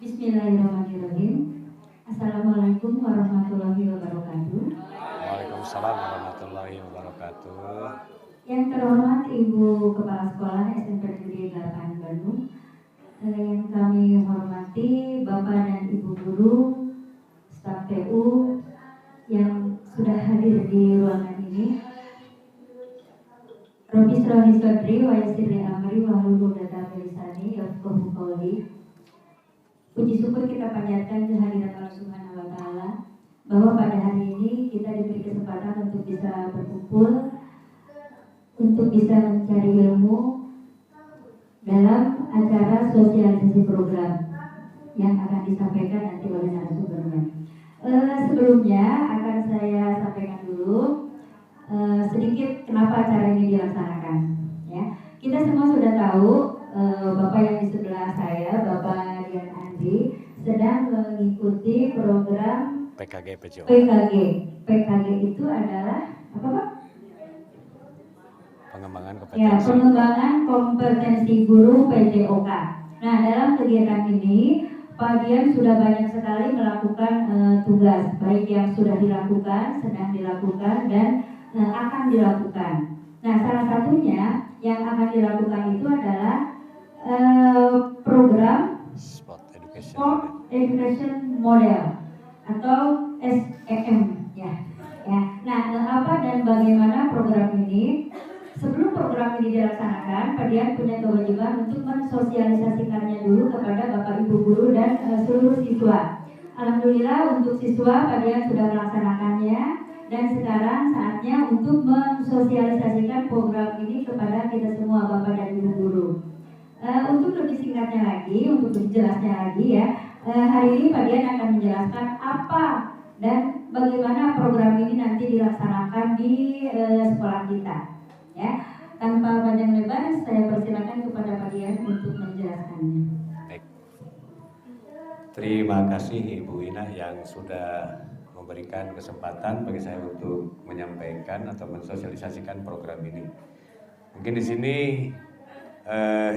Bismillahirrahmanirrahim. Assalamualaikum warahmatullahi wabarakatuh. Waalaikumsalam warahmatullahi wabarakatuh. Yang terhormat Ibu Kepala Sekolah SMP Negeri 8 Bandung, yang kami hormati Bapak dan Ibu Guru, staf TU yang sudah hadir di ruangan ini. Robi Sroni Sodri, wa yassirli amri wa hlul 'uqdatam min lisani yafqahu qawli. Puji syukur kita panjatkan kehadiran Allah Subhanahu wa Ta'ala bahwa pada hari ini kita diberi kesempatan untuk bisa berkumpul, untuk bisa mencari ilmu dalam acara sosialisasi program yang akan disampaikan nanti oleh narasumbernya. Sebelumnya akan saya sampaikan dulu sedikit kenapa acara ini dilaksanakan. Ya, kita semua sudah tahu Bapak yang di sebelah saya, Bapak sedang mengikuti program PKG. PKG itu adalah apa Pak? Pengembangan Ya, kompetensi. pengembangan kompetensi guru PJOK. Nah, dalam kegiatan ini Pak Dian sudah banyak sekali melakukan tugas, baik yang sudah dilakukan, sedang dilakukan, dan akan dilakukan. Nah, salah satunya yang akan dilakukan itu adalah program Sport Education Model atau SEM ya. Nah, apa dan bagaimana program ini? Sebelum program ini dilaksanakan, Pak Dian punya kewajiban untuk mensosialisasikannya dulu kepada Bapak Ibu guru dan seluruh siswa. Alhamdulillah untuk siswa Pak Dian sudah melaksanakannya dan sekarang saatnya untuk mensosialisasikan program ini kepada kita semua Bapak dan Ibu guru. Untuk lebih singkatnya lagi, untuk lebih jelasnya lagi ya, hari ini Pak Dian akan menjelaskan apa dan bagaimana program ini nanti dilaksanakan di sekolah kita. Ya, tanpa panjang lebar, saya persilakan kepada Pak Dian untuk menjelaskannya. Baik. Terima kasih Ibu Ina yang sudah memberikan kesempatan bagi saya untuk menyampaikan atau mensosialisasikan program ini. Mungkin di sini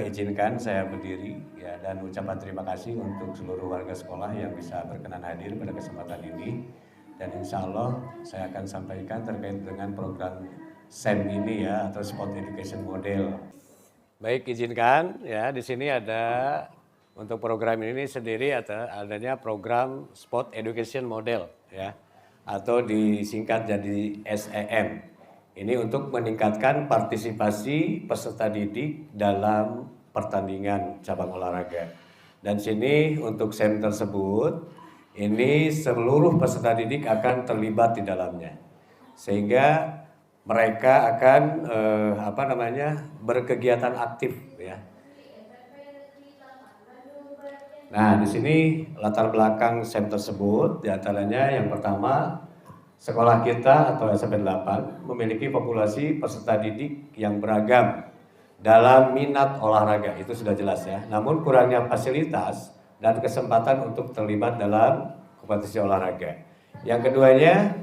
izinkan saya berdiri ya, dan ucapan terima kasih untuk seluruh warga sekolah yang bisa berkenan hadir pada kesempatan ini, dan insya Allah saya akan sampaikan terkait dengan program SEM ini ya, atau Sport Education Model. Baik, izinkan ya, di sini ada untuk program ini sendiri adanya program Sport Education Model ya, atau disingkat jadi SEM. Ini untuk meningkatkan partisipasi peserta didik dalam pertandingan cabang olahraga. Dan sini untuk SEM tersebut, ini seluruh peserta didik akan terlibat di dalamnya. Sehingga mereka akan berkegiatan aktif ya. Nah, di sini latar belakang SEM tersebut diantaranya yang pertama, sekolah kita atau SMP 8 memiliki populasi peserta didik yang beragam dalam minat olahraga, itu sudah jelas ya. Namun kurangnya fasilitas dan kesempatan untuk terlibat dalam kompetisi olahraga. Yang keduanya,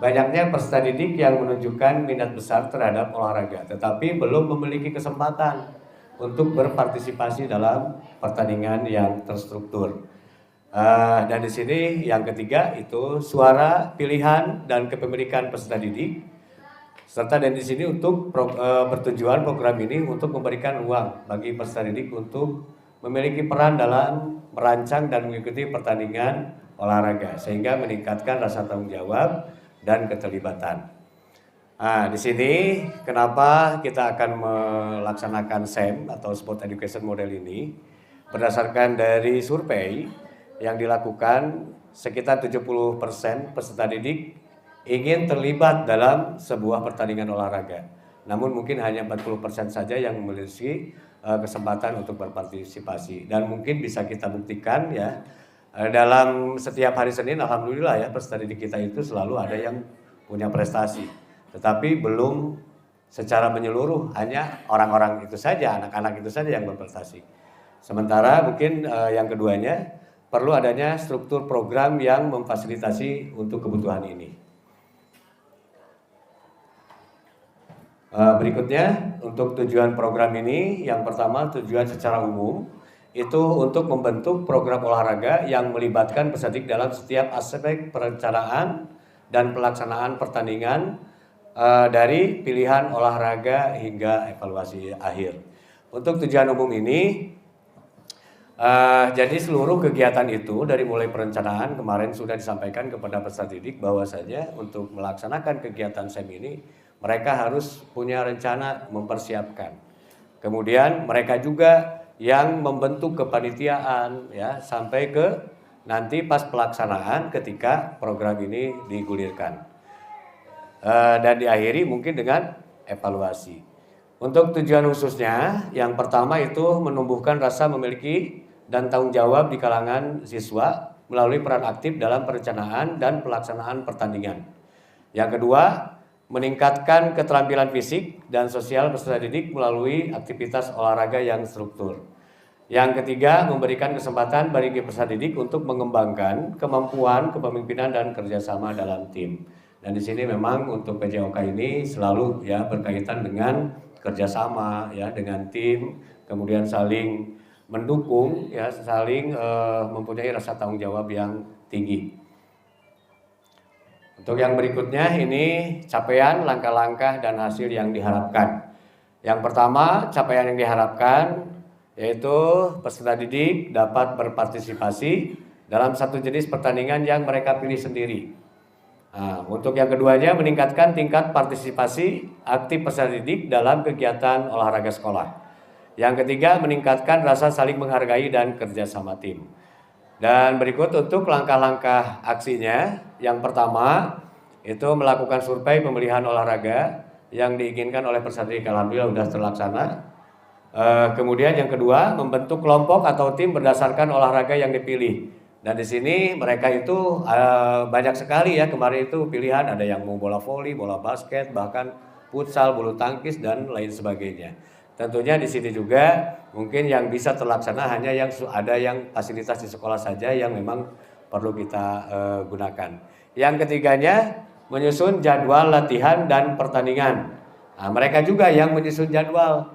banyaknya peserta didik yang menunjukkan minat besar terhadap olahraga, tetapi belum memiliki kesempatan untuk berpartisipasi dalam pertandingan yang terstruktur. Dan di sini yang ketiga itu suara, pilihan, dan kepemilikan peserta didik. Serta dan di sini untuk bertujuan program ini untuk memberikan ruang bagi peserta didik untuk memiliki peran dalam merancang dan mengikuti pertandingan olahraga sehingga meningkatkan rasa tanggung jawab dan keterlibatan. Nah, di sini kenapa kita akan melaksanakan SEM atau Sport Education Model ini? Berdasarkan dari survei yang dilakukan, sekitar 70% peserta didik ingin terlibat dalam sebuah pertandingan olahraga. Namun mungkin hanya 40% saja yang memiliki kesempatan untuk berpartisipasi. Dan mungkin bisa kita buktikan ya, dalam setiap hari Senin, alhamdulillah ya, peserta didik kita itu selalu ada yang punya prestasi. Tetapi belum secara menyeluruh, hanya orang-orang itu saja, anak-anak itu saja yang berprestasi. Sementara mungkin yang keduanya, perlu adanya struktur program yang memfasilitasi untuk kebutuhan ini. Berikutnya, untuk tujuan program ini, yang pertama tujuan secara umum, itu untuk membentuk program olahraga yang melibatkan peserta didik dalam setiap aspek perencanaan dan pelaksanaan pertandingan dari pilihan olahraga hingga evaluasi akhir. Untuk tujuan umum ini, jadi seluruh kegiatan itu dari mulai perencanaan kemarin sudah disampaikan kepada peserta didik bahwasanya untuk melaksanakan kegiatan SEM ini mereka harus punya rencana mempersiapkan. Kemudian mereka juga yang membentuk kepanitiaan ya sampai ke nanti pas pelaksanaan ketika program ini digulirkan. Dan diakhiri mungkin dengan evaluasi. Untuk tujuan khususnya, yang pertama itu menumbuhkan rasa memiliki dan tanggung jawab di kalangan siswa melalui peran aktif dalam perencanaan dan pelaksanaan pertandingan. Yang kedua, meningkatkan keterampilan fisik dan sosial peserta didik melalui aktivitas olahraga yang struktur. Yang ketiga, memberikan kesempatan bagi peserta didik untuk mengembangkan kemampuan kepemimpinan dan kerjasama dalam tim. Dan di sini memang untuk PJOK ini selalu ya berkaitan dengan kerjasama ya dengan tim, kemudian saling mendukung ya, saling mempunyai rasa tanggung jawab yang tinggi. Untuk yang berikutnya ini capaian, langkah-langkah dan hasil yang diharapkan. Yang pertama, capaian yang diharapkan yaitu peserta didik dapat berpartisipasi dalam satu jenis pertandingan yang mereka pilih sendiri. Nah, untuk yang keduanya meningkatkan tingkat partisipasi aktif peserta didik dalam kegiatan olahraga sekolah. Yang ketiga meningkatkan rasa saling menghargai dan kerjasama tim. Dan berikut untuk langkah-langkah aksinya. Yang pertama itu melakukan survei pemilihan olahraga yang diinginkan oleh peserta didik. Alhamdulillah sudah terlaksana. Kemudian yang kedua membentuk kelompok atau tim berdasarkan olahraga yang dipilih. Dan di sini mereka itu banyak sekali ya, kemarin itu pilihan ada yang mau bola voli, bola basket, bahkan futsal, bulu tangkis dan lain sebagainya. Tentunya di sini juga mungkin yang bisa terlaksana hanya yang ada yang fasilitas di sekolah saja yang memang perlu kita gunakan. Yang ketiganya menyusun jadwal latihan dan pertandingan. Nah, mereka juga yang menyusun jadwal,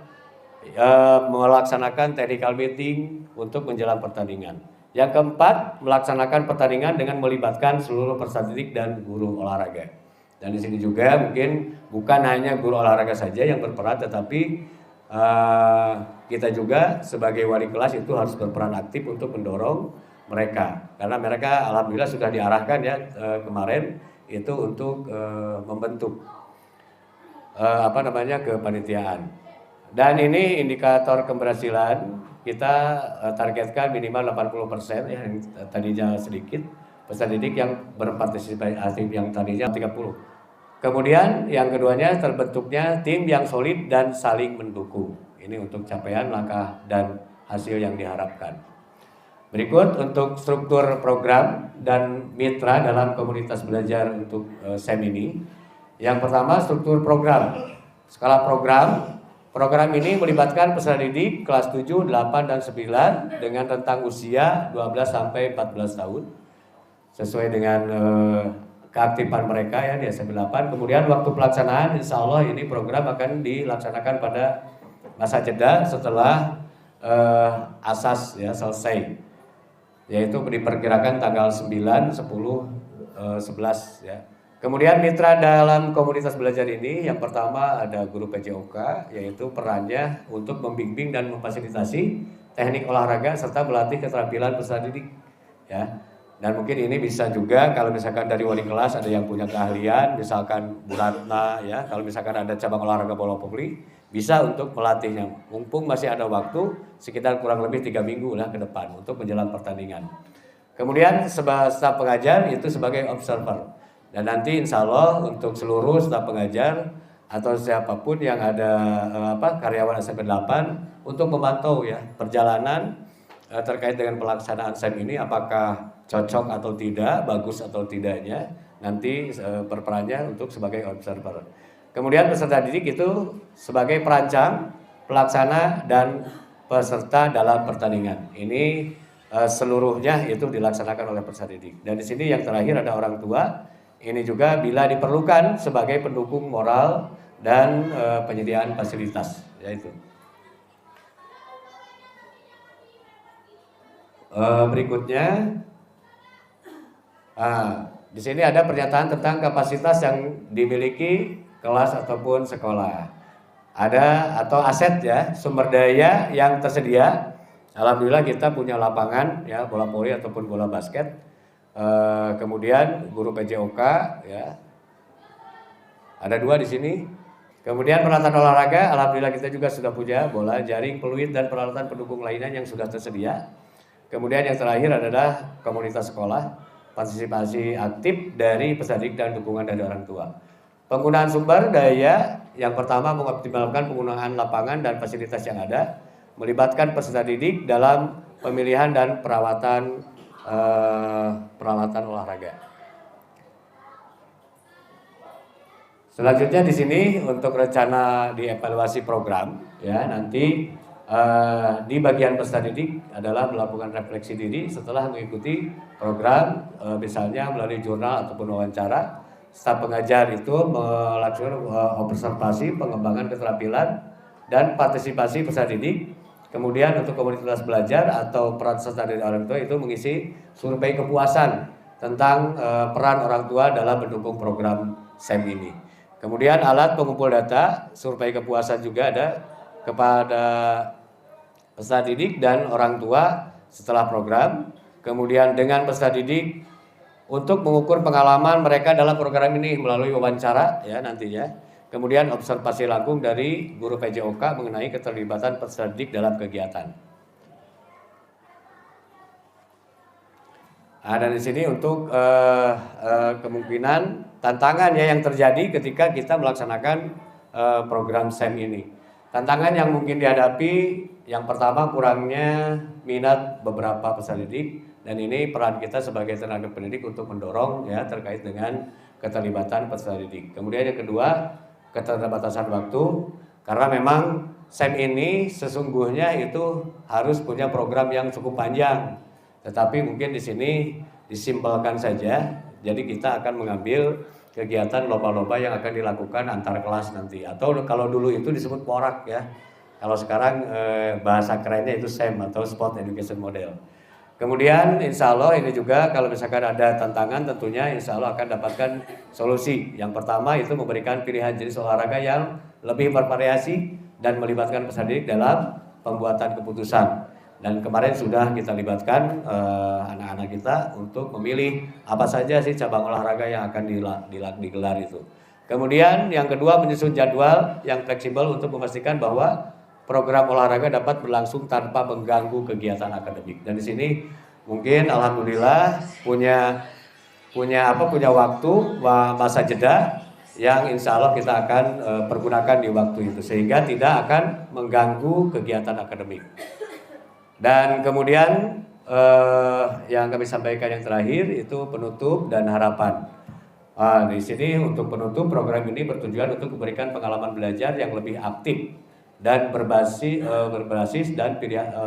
melaksanakan technical meeting untuk menjelang pertandingan. Yang keempat, melaksanakan pertandingan dengan melibatkan seluruh peserta didik dan guru olahraga. Dan di sini juga mungkin bukan hanya guru olahraga saja yang berperan, tetapi kita juga sebagai wali kelas itu harus berperan aktif untuk mendorong mereka. Karena mereka alhamdulillah sudah diarahkan ya kemarin itu untuk membentuk kepanitiaan. Dan ini indikator keberhasilan kita targetkan minimal 80% ya, yang tadinya sedikit peserta didik yang berpartisipasi aktif yang tadinya 30. Kemudian yang keduanya terbentuknya tim yang solid dan saling mendukung. Ini untuk capaian langkah dan hasil yang diharapkan. Berikut untuk struktur program dan mitra dalam komunitas belajar untuk SEM ini. Yang pertama struktur program. Skala program ini melibatkan peserta didik kelas 7, 8, dan 9 dengan rentang usia 12 sampai 14 tahun sesuai dengan keaktifan mereka ya di SMP 8. Kemudian waktu pelaksanaan insya Allah ini program akan dilaksanakan pada masa jeda setelah asas ya selesai, yaitu diperkirakan tanggal 9, 10, 11 ya. Kemudian mitra dalam komunitas belajar ini yang pertama ada guru PJOK, yaitu perannya untuk membimbing dan memfasilitasi teknik olahraga serta melatih keterampilan peserta didik ya. Dan mungkin ini bisa juga kalau misalkan dari wali kelas ada yang punya keahlian, misalkan Bu Ratna ya, kalau misalkan ada cabang olahraga bola voli bisa untuk melatihnya. Mumpung masih ada waktu sekitar kurang lebih 3 minggu lah ke depan untuk menjelang pertandingan. Kemudian staf pengajar itu sebagai observer. Dan nanti insya Allah untuk seluruh staf pengajar atau siapapun yang ada karyawan SMP 8 untuk memantau ya perjalanan terkait dengan pelaksanaan SEM ini apakah cocok atau tidak, bagus atau tidaknya, nanti berperannya untuk sebagai observer. Kemudian peserta didik itu sebagai perancang, pelaksana dan peserta dalam pertandingan. Ini seluruhnya itu dilaksanakan oleh peserta didik. Dan di sini yang terakhir ada orang tua. Ini juga bila diperlukan sebagai pendukung moral dan penyediaan fasilitas, yaitu. Berikutnya, di sini ada pernyataan tentang kapasitas yang dimiliki kelas ataupun sekolah. Ada atau aset ya, sumber daya yang tersedia. Alhamdulillah kita punya lapangan ya, bola voli ataupun bola basket. Kemudian guru PJOK ya. Ada 2 di sini. Kemudian peralatan olahraga, alhamdulillah kita juga sudah punya bola, jaring, peluit dan peralatan pendukung lainnya yang sudah tersedia. Kemudian yang terakhir adalah komunitas sekolah, partisipasi aktif dari peserta didik dan dukungan dari orang tua. Penggunaan sumber daya, yang pertama mengoptimalkan penggunaan lapangan dan fasilitas yang ada, melibatkan peserta didik dalam pemilihan dan perawatan peralatan olahraga. Selanjutnya di sini untuk rencana dievaluasi program, ya nanti di bagian peserta didik adalah melakukan refleksi diri setelah mengikuti program, misalnya melalui jurnal ataupun wawancara. Staf pengajar itu melakukan observasi, pengembangan keterampilan dan partisipasi peserta didik. Kemudian untuk komunitas belajar atau peran serta dari orang tua itu mengisi survei kepuasan tentang peran orang tua dalam mendukung program SEM ini. Kemudian alat pengumpul data, survei kepuasan juga ada kepada peserta didik dan orang tua setelah program. Kemudian dengan peserta didik untuk mengukur pengalaman mereka dalam program ini melalui wawancara ya nantinya. Kemudian observasi langsung dari guru PJOK mengenai keterlibatan peserta didik dalam kegiatan. Dan di sini untuk kemungkinan tantangan ya yang terjadi ketika kita melaksanakan program SEM ini. Tantangan yang mungkin dihadapi yang pertama kurangnya minat beberapa peserta didik, dan ini peran kita sebagai tenaga pendidik untuk mendorong ya terkait dengan keterlibatan peserta didik. Kemudian yang kedua, keterbatasan waktu, karena memang SEM ini sesungguhnya itu harus punya program yang cukup panjang. Tetapi mungkin di sini disimpelkan saja. Jadi kita akan mengambil kegiatan lomba-lomba yang akan dilakukan antar kelas nanti, atau kalau dulu itu disebut porak ya. Kalau sekarang bahasa kerennya itu SEM atau Sport Education Model. Kemudian insya Allah ini juga kalau misalkan ada tantangan tentunya insya Allah akan dapatkan solusi. Yang pertama itu memberikan pilihan jenis olahraga yang lebih bervariasi dan melibatkan peserta didik dalam pembuatan keputusan. Dan kemarin sudah kita libatkan anak-anak kita untuk memilih apa saja sih cabang olahraga yang akan digelar itu. Kemudian yang kedua menyusun jadwal yang fleksibel untuk memastikan bahwa program olahraga dapat berlangsung tanpa mengganggu kegiatan akademik. Dan di sini mungkin alhamdulillah punya waktu masa jeda yang insya Allah kita akan pergunakan di waktu itu sehingga tidak akan mengganggu kegiatan akademik. Dan kemudian yang kami sampaikan yang terakhir itu penutup dan harapan. Di sini untuk penutup program ini bertujuan untuk memberikan pengalaman belajar yang lebih aktif dan berbasis dan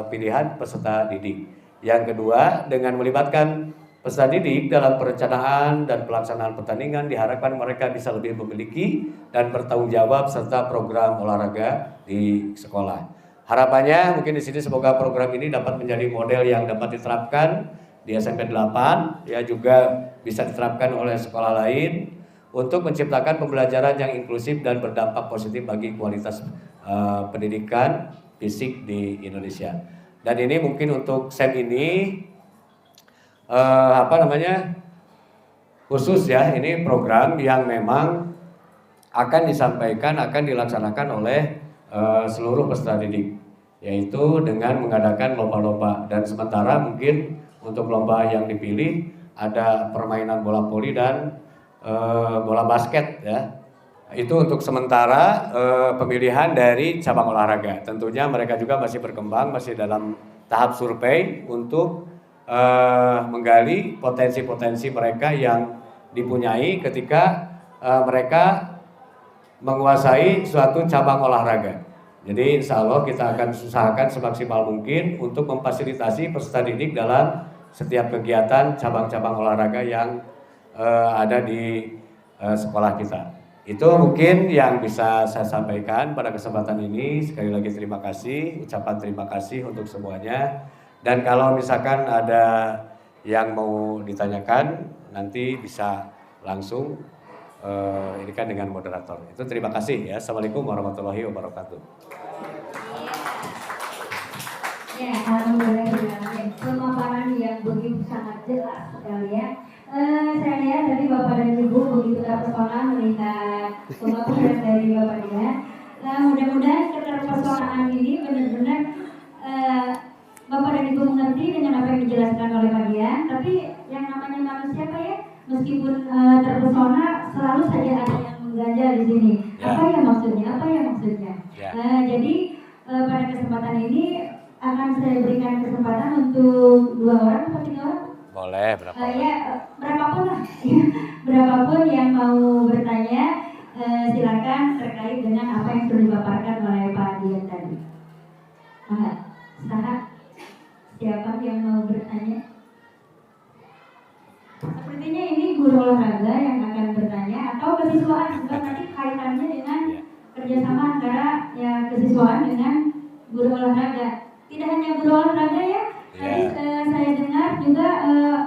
pilihan peserta didik. Yang kedua, dengan melibatkan peserta didik dalam perencanaan dan pelaksanaan pertandingan diharapkan mereka bisa lebih memiliki dan bertanggung jawab serta program olahraga di sekolah. Harapannya mungkin di sini semoga program ini dapat menjadi model yang dapat diterapkan di SMP 8 ya, juga bisa diterapkan oleh sekolah lain untuk menciptakan pembelajaran yang inklusif dan berdampak positif bagi kualitas pendidikan fisik di Indonesia. Dan ini mungkin untuk SEM ini khusus ya, ini program yang memang akan disampaikan, akan dilaksanakan oleh seluruh peserta didik, yaitu dengan mengadakan lomba-lomba. Dan sementara mungkin untuk lomba yang dipilih ada permainan bola voli dan bola basket ya. Itu untuk sementara pemilihan dari cabang olahraga. Tentunya mereka juga masih berkembang, masih dalam tahap survei untuk menggali potensi-potensi mereka yang dipunyai ketika mereka menguasai suatu cabang olahraga. Jadi insya Allah kita akan usahakan semaksimal mungkin untuk memfasilitasi peserta didik dalam setiap kegiatan cabang-cabang olahraga yang ada di sekolah kita. Itu mungkin yang bisa saya sampaikan pada kesempatan ini. Sekali lagi terima kasih, ucapan terima kasih untuk semuanya. Dan kalau misalkan ada yang mau ditanyakan, nanti bisa langsung ini kan dengan moderator. Itu terima kasih ya. Assalamualaikum warahmatullahi wabarakatuh. Ya, alhamdulillah pemaparan yang begitu sangat jelas sekali ya. Saya lihat tadi Bapak dan Ibu begitu terpesona melihat pemaparan dari Bapak Dia. Mudah-mudahan keterpesonaan ini benar-benar Bapak dan Ibu mengerti dengan apa yang dijelaskan oleh Pak Dian. Tapi yang namanya manusia Pak ya, meskipun terpesona selalu saja ada yang mengganjal di sini. Ya. Apa yang maksudnya? Apa yang maksudnya? Ya. Jadi pada kesempatan ini akan saya berikan kesempatan untuk 2 orang atau 3 orang? Boleh, berapa orang? Ya, berapapun lah. Berapapun yang mau bertanya, silakan terkait dengan apa yang sudah dipaparkan oleh Pak Dian tadi. Sahat, siapa yang mau bertanya? Sepertinya ini guru olahraga yang akan bertanya atau kesiswaan, sebab nanti kaitannya dengan kerjasama antara ya kesiswaan dengan guru olahraga. Tidak hanya guru olahraga ya, tadi saya dengar juga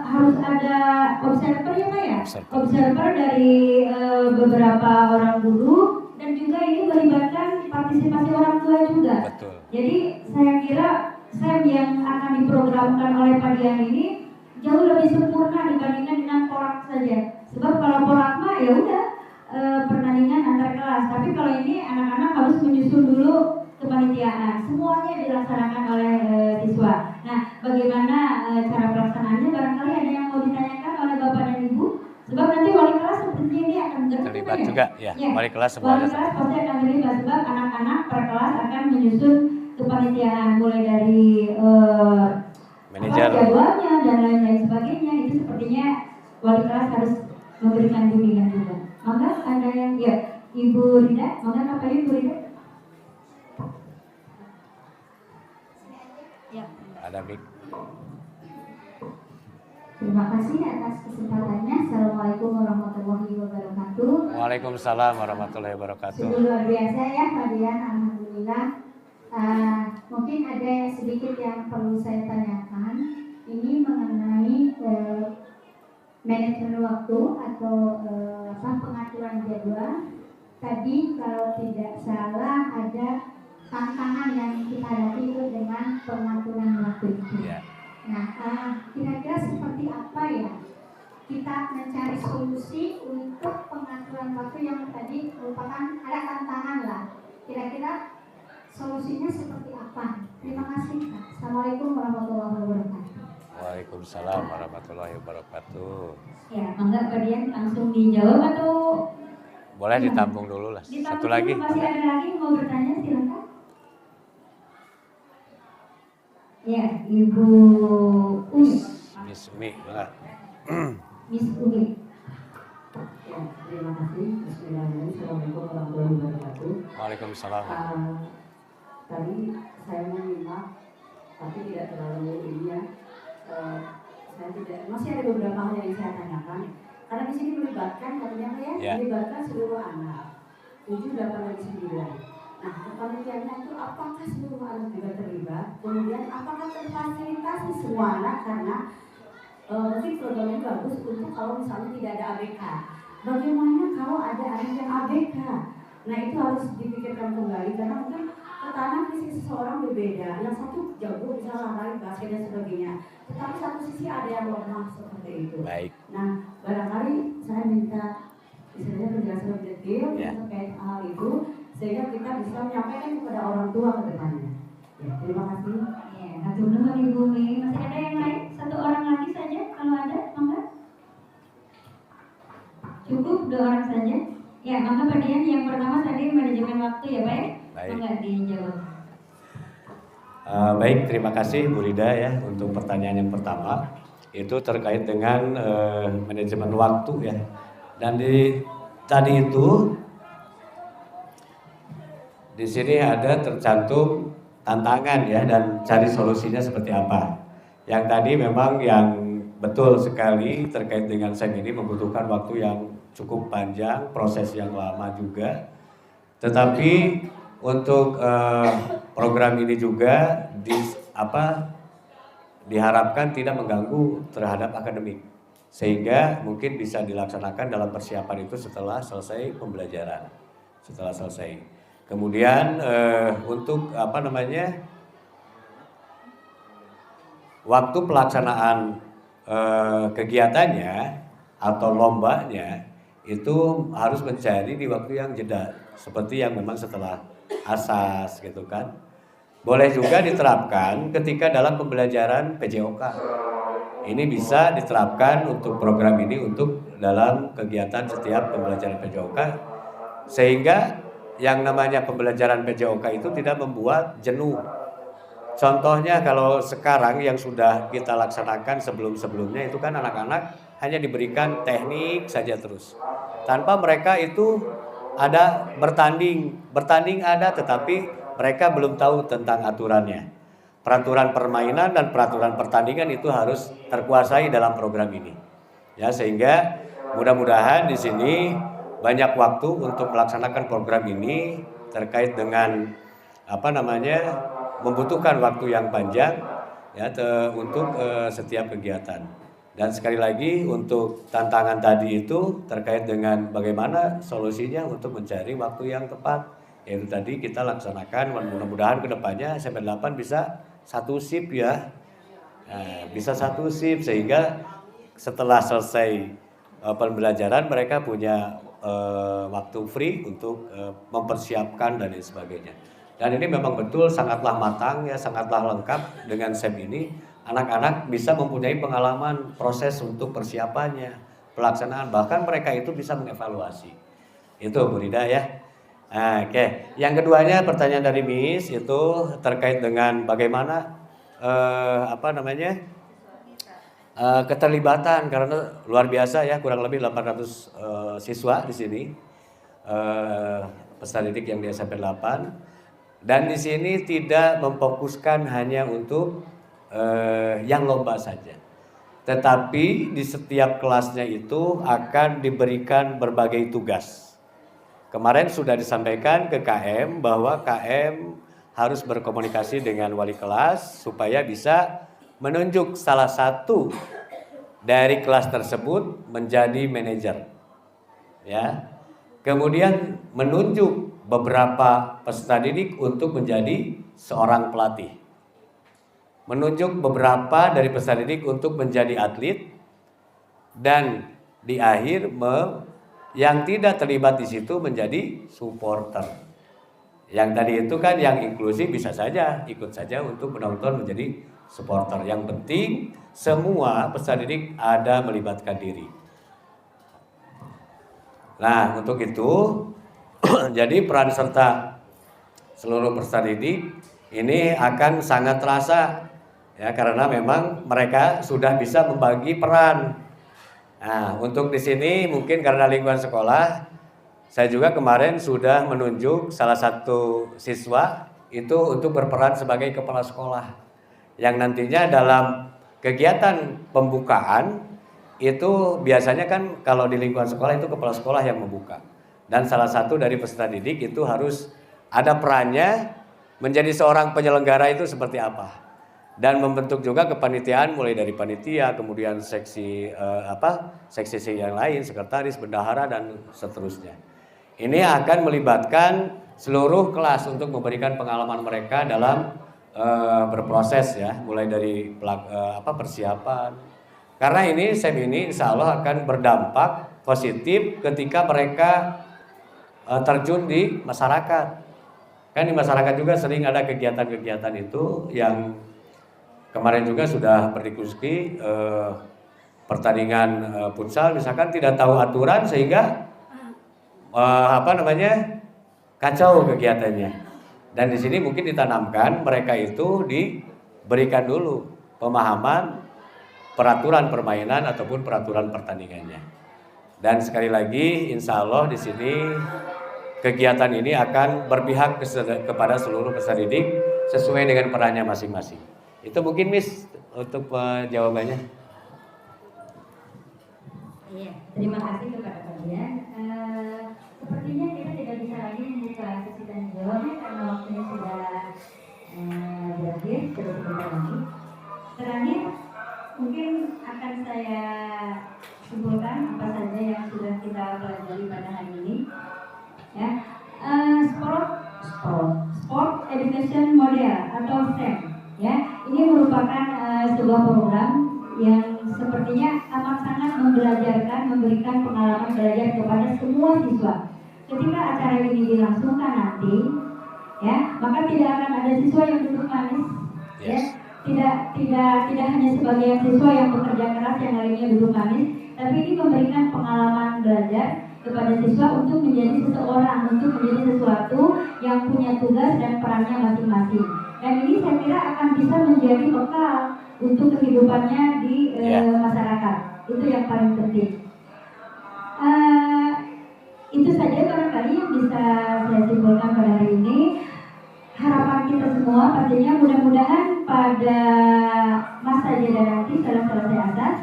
harus ada observer ya Pak ya? Observer dari beberapa orang guru dan juga ini melibatkan partisipasi orang tua juga. Betul. Jadi saya kira SEM yang akan diprogramkan oleh Pak Dian ini jauh lebih sempurna dibandingkan dengan porak saja. Sebab kalau porak mah ya udah pertandingan antar kelas. Tapi kalau ini anak-anak harus menyusun dulu kepanitiaan. Semuanya dilaksanakan oleh siswa. Nah, bagaimana cara pelaksanaannya? Barangkali ada yang mau ditanyakan oleh Bapak dan Ibu. Sebab nanti wali kelas sepertinya ini akan terlibat juga ya. Wali kelas Wali semuanya. kelas pasti akan terlibat sebab anak-anak per kelas akan menyusun kepanitiaan mulai dari manajer, jadwalnya dan lain-lain sebagainya. Itu sepertinya wali kelas harus memberikan bimbingan juga. Maka ada yang ya Ibu Rida, maka apa Ibu Rida? Ya. Ada mic. Terima kasih atas kesempatannya. Assalamualaikum warahmatullahi wabarakatuh. Waalaikumsalam warahmatullahi wabarakatuh. Sungguh luar biasa ya Pak Dian, alhamdulillah. Mungkin ada sedikit yang perlu saya tanyakan. Ini mengenai manajemen waktu atau pengaturan jadwal. Tadi kalau tidak salah ada tantangan yang kita hadapi itu dengan pengaturan waktu itu. Ya. Nah, kira-kira seperti apa ya kita mencari solusi untuk pengaturan waktu yang tadi merupakan ada tantangan lah. Kira-kira solusinya seperti apa? Terima kasih Pak. Assalamualaikum warahmatullahi wabarakatuh. Waalaikumsalam warahmatullahi wabarakatuh. Ya, mangga kalian langsung dijawab atau boleh ditampung dulu lah. Satu lagi. Masih ada lagi yang mau bertanya, silakan. Ya, Ibu Umi. Miss Umi, enggak. Miss Umi. Ya, terima kasih. Bismillahirrahmanirrahim. Assalamualaikum warahmatullahi wabarakatuh. Waalaikumsalam. Tadi saya menyimak, tapi tidak terlalu ini ya. Saya tidak, masih ada beberapa hal yang saya tanyakan. Karena di sini melibatkan katanya ya, melibatkan seluruh anak. 7, 8, dan 9. Nah, kepanitiaannya itu apakah seluruh anak juga terlibat? Kemudian apakah terfasilitasi semua anak karena mungkin programnya bagus untuk kalau misalnya tidak ada ABK. Bagaimana kalau ada anak yang ABK? Nah, itu harus dipikirkan kembali karena mungkin ketahanan fisik seseorang berbeda. Yang satu jago bisa lari basket dan sebagainya. Tetapi satu sisi ada yang lemah seperti itu. Baik. Nah, barangkali saya minta istilahnya penjelasan lebih detail terkait hal itu sehingga kita bisa menyampaikan kepada orang tua ke depannya. Ya, terima kasih. Ya, hatur nuhun Ibu Umi. Masih ada yang lain? 1 orang lagi saja kalau ada, mangga. Cukup 2 orang saja. Ya, maka Pak Dian yang pertama tadi manajemen waktu ya Pak. Baik. Mangga dijawab. Baik, terima kasih Bu Rida ya untuk pertanyaan yang pertama. Itu terkait dengan manajemen waktu ya. Dan tadi itu di sini ada tercantum tantangan ya dan cari solusinya seperti apa. Yang tadi memang yang betul sekali terkait dengan SEM ini membutuhkan waktu yang cukup panjang, proses yang lama juga. Tetapi untuk program ini juga diharapkan tidak mengganggu terhadap akademik, sehingga mungkin bisa dilaksanakan dalam persiapan itu setelah selesai pembelajaran, setelah selesai. Kemudian untuk waktu pelaksanaan kegiatannya atau lombanya itu harus mencari di waktu yang jeda, seperti yang memang setelah asas gitu kan. Boleh juga diterapkan ketika dalam pembelajaran PJOK. Ini bisa diterapkan untuk program ini untuk dalam kegiatan setiap pembelajaran PJOK, sehingga yang namanya pembelajaran PJOK itu tidak membuat jenuh. Contohnya kalau sekarang yang sudah kita laksanakan sebelum-sebelumnya itu kan anak-anak hanya diberikan teknik saja terus. Tanpa mereka itu ada bertanding ada, tetapi mereka belum tahu tentang aturannya. Peraturan permainan dan peraturan pertandingan itu harus terkuasai dalam program ini. Ya, sehingga mudah-mudahan di sini banyak waktu untuk melaksanakan program ini terkait dengan membutuhkan waktu yang panjang ya untuk setiap kegiatan. Dan sekali lagi untuk tantangan tadi itu terkait dengan bagaimana solusinya untuk mencari waktu yang tepat. Yaitu tadi kita laksanakan, mudah-mudahan kedepannya SMP 8 bisa satu shift ya. Bisa satu shift sehingga setelah selesai pembelajaran mereka punya waktu free untuk mempersiapkan dan lain sebagainya. Dan ini memang betul sangatlah matang ya, sangatlah lengkap dengan SEM ini. Anak-anak bisa mempunyai pengalaman proses untuk persiapannya, pelaksanaan, bahkan mereka itu bisa mengevaluasi. Itu Bu Rida ya. Oke. Yang keduanya pertanyaan dari Miss itu terkait dengan bagaimana keterlibatan, karena luar biasa ya, kurang lebih 800 siswa di sini, peserta didik yang di SMP 8, dan di sini tidak memfokuskan hanya untuk yang lomba saja, tetapi di setiap kelasnya itu akan diberikan berbagai tugas. Kemarin sudah disampaikan ke KM bahwa KM harus berkomunikasi dengan wali kelas supaya bisa menunjuk salah satu dari kelas tersebut menjadi manajer. Ya. Kemudian menunjuk beberapa peserta didik untuk menjadi seorang pelatih. Menunjuk beberapa dari peserta didik untuk menjadi atlet, dan di akhir yang tidak terlibat di situ menjadi supporter. Yang tadi itu kan yang inklusif bisa saja ikut saja untuk menonton menjadi supporter. Yang penting semua peserta didik ada melibatkan diri. Nah, untuk itu jadi peran serta seluruh peserta didik ini akan sangat terasa ya, karena memang mereka sudah bisa membagi peran. Nah, untuk di sini mungkin karena lingkungan sekolah, saya juga kemarin sudah menunjuk salah satu siswa itu untuk berperan sebagai kepala sekolah, yang nantinya dalam kegiatan pembukaan itu biasanya kan kalau di lingkungan sekolah itu kepala sekolah yang membuka, dan salah satu dari peserta didik itu harus ada perannya menjadi seorang penyelenggara itu seperti apa, dan membentuk juga kepanitiaan mulai dari panitia, kemudian seksi yang lain, sekretaris, bendahara, dan seterusnya. Ini akan melibatkan seluruh kelas untuk memberikan pengalaman mereka dalam berproses ya, mulai dari persiapan. Karena ini SEM ini insya Allah akan berdampak positif ketika mereka terjun di masyarakat. Kan di masyarakat juga sering ada kegiatan-kegiatan itu yang kemarin juga sudah berdiskusi, pertandingan futsal misalkan tidak tahu aturan sehingga kacau kegiatannya. Dan di sini mungkin ditanamkan mereka itu diberikan dulu pemahaman peraturan permainan ataupun peraturan pertandingannya. Dan sekali lagi insya Allah di sini kegiatan ini akan berpihak kepada seluruh peserta didik sesuai dengan perannya masing-masing. Itu mungkin Miss untuk jawabannya. Iya, terima kasih kepada kalian. Sepertinya kita tidak bisa lagi membuka sesi tanya jawabnya karena waktunya sudah berakhir, sudah sebentar lagi. Terakhir saya simpulkan apa saja yang sudah kita pelajari pada hari ini. Ya, sport education model atau SEM. Ya, ini merupakan sebuah program yang sepertinya amat sangat memberikan pengalaman belajar kepada semua siswa. Ketika acara ini dilangsungkan nanti, ya, maka tidak akan ada siswa yang duduk manis, ya, tidak hanya sebagian siswa yang bekerja keras yang lainnya duduk manis, tapi ini memberikan pengalaman belajar kepada siswa untuk menjadi seseorang, untuk menjadi sesuatu yang punya tugas dan perannya masing-masing. Dan ini saya kira akan bisa menjadi bekal untuk kehidupannya di masyarakat. Itu yang paling penting. Itu saja barangkali yang bisa saya simpulkan pada hari ini. Harapan kita semua pastinya mudah-mudahan pada masa jeda nanti setelah selesai asas,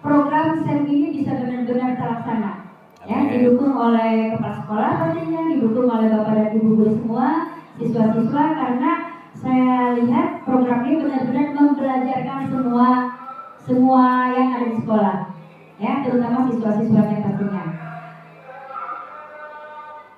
program SEM ini bisa benar-benar terlaksana. Ya, didukung oleh kepala sekolah pastinya, didukung oleh bapak dan ibu guru semua, siswa-siswa, karena saya lihat program ini benar-benar membelajarkan semua yang ada di sekolah, ya, terutama siswa-siswanya pastinya.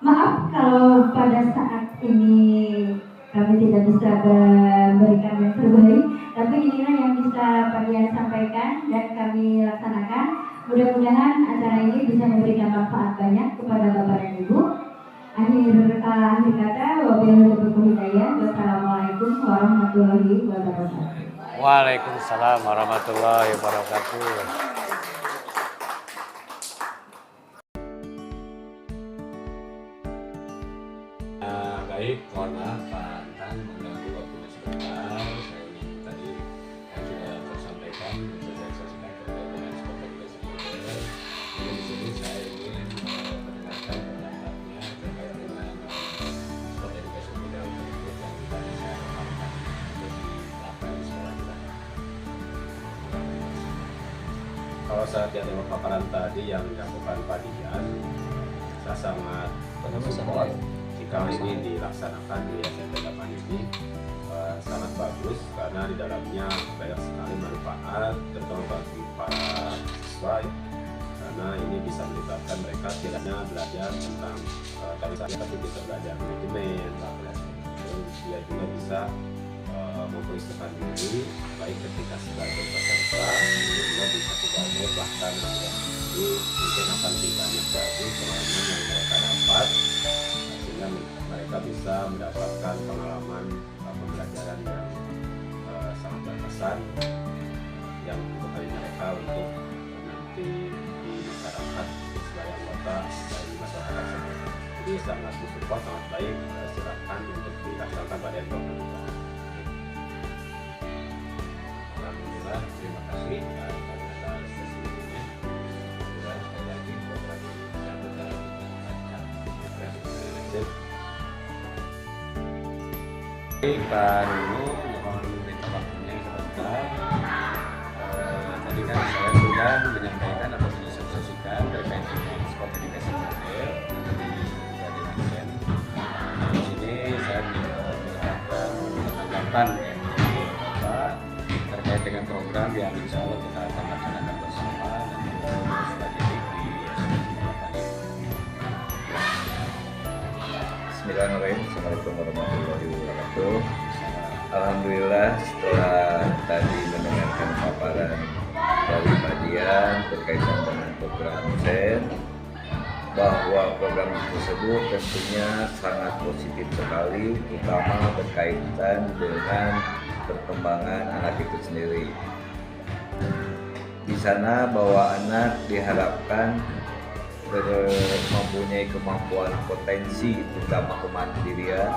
Maaf kalau pada saat ini kami tidak bisa memberikan yang terbaik, tapi inilah yang bisa Pak Dian sampaikan dan kami laksanakan. Mudah-mudahan acara ini bisa memberikan manfaat banyak kepada Bapak dan Ibu. Akhir kata, wabillahi hidayah. Wassalamualaikum warahmatullahi wabarakatuh. Waalaikumsalam warahmatullahi wabarakatuh. Baik, mohon maaf Pak Antan mengganggu waktunya sebentar. Saya ingin tadi yang sudah tersampaikan sosialisasikan terkait dengan sport edukasi model. Jadi di sini saya ingin mendengarkan pendapatnya terkait dengan sport edukasi model tersebut yang kita bisa lakukan untuk dilakukan di sekolah kita. Kalau saya lihat dari paparan tadi yang dilakukan Pak Dian, saya sangat support jika ini dilaksanakan di SMP 8 ini sangat bagus karena di dalamnya banyak sekali manfaat terutama bagi para siswa karena ini bisa melibatkan mereka tidak hanya belajar tentang tadi saja tapi bisa belajar manajemen, dia juga bisa mempersiapkan diri baik ketika sebagai peserta juga bisa sebagai pelaksanaan jadi mungkin akan banyak sekali pengalaman yang mereka dapat sehingga mereka bisa mendapatkan pengalaman pembelajaran yang sangat berkesan yang membekali mereka untuk nanti di masyarakat sebagai anggota dari masyarakat sendiri. Jadi sangat disupport, sangat baik, silakan untuk dilaksanakan pada program kita. Alhamdulillah, terima kasih atas sesi ini. Dan sekali lagi program ini yang dalam Pak Nunu, mohon minta waktunya sebentar. Tadi kan saya sudah menyampaikan atau mensosialisasikan terkait dengan sport edukasi model dari Sen. Di sini saya menyampaikan tanggapan Bapak terkait dengan program yang insya Allah kita akan laksanakan bersama dan sebagai di Bismillahirrahmanirrahim. Assalamualaikum warahmatullahi wabarakatuh. Alhamdulillah setelah tadi mendengarkan paparan dari Pak Dian berkaitan dengan program SEN, bahwa program tersebut tentunya sangat positif sekali, terutama berkaitan dengan perkembangan anak itu sendiri. Di sana bahwa anak diharapkan mempunyai kemampuan potensi terutama kemandirian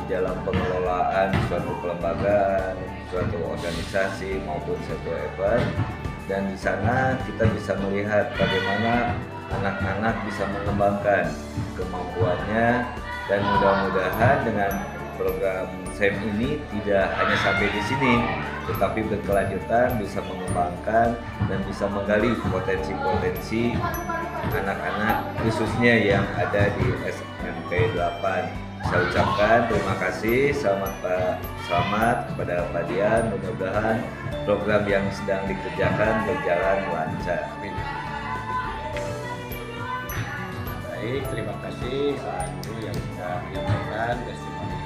dalam pengelolaan suatu kelembagaan, suatu organisasi maupun suatu event, dan di sana kita bisa melihat bagaimana anak-anak bisa mengembangkan kemampuannya, dan mudah-mudahan dengan program SEM ini tidak hanya sampai di sini, tetapi berkelanjutan bisa mengembangkan dan bisa menggali potensi-potensi anak-anak khususnya yang ada di SMP P8. Saya ucapkan terima kasih, selamat kepada Pak Dian, mudah-mudahan program yang sedang dikerjakan berjalan lancar. Amin. Baik, terima kasih Guru yang sudah menyampaikan testimoni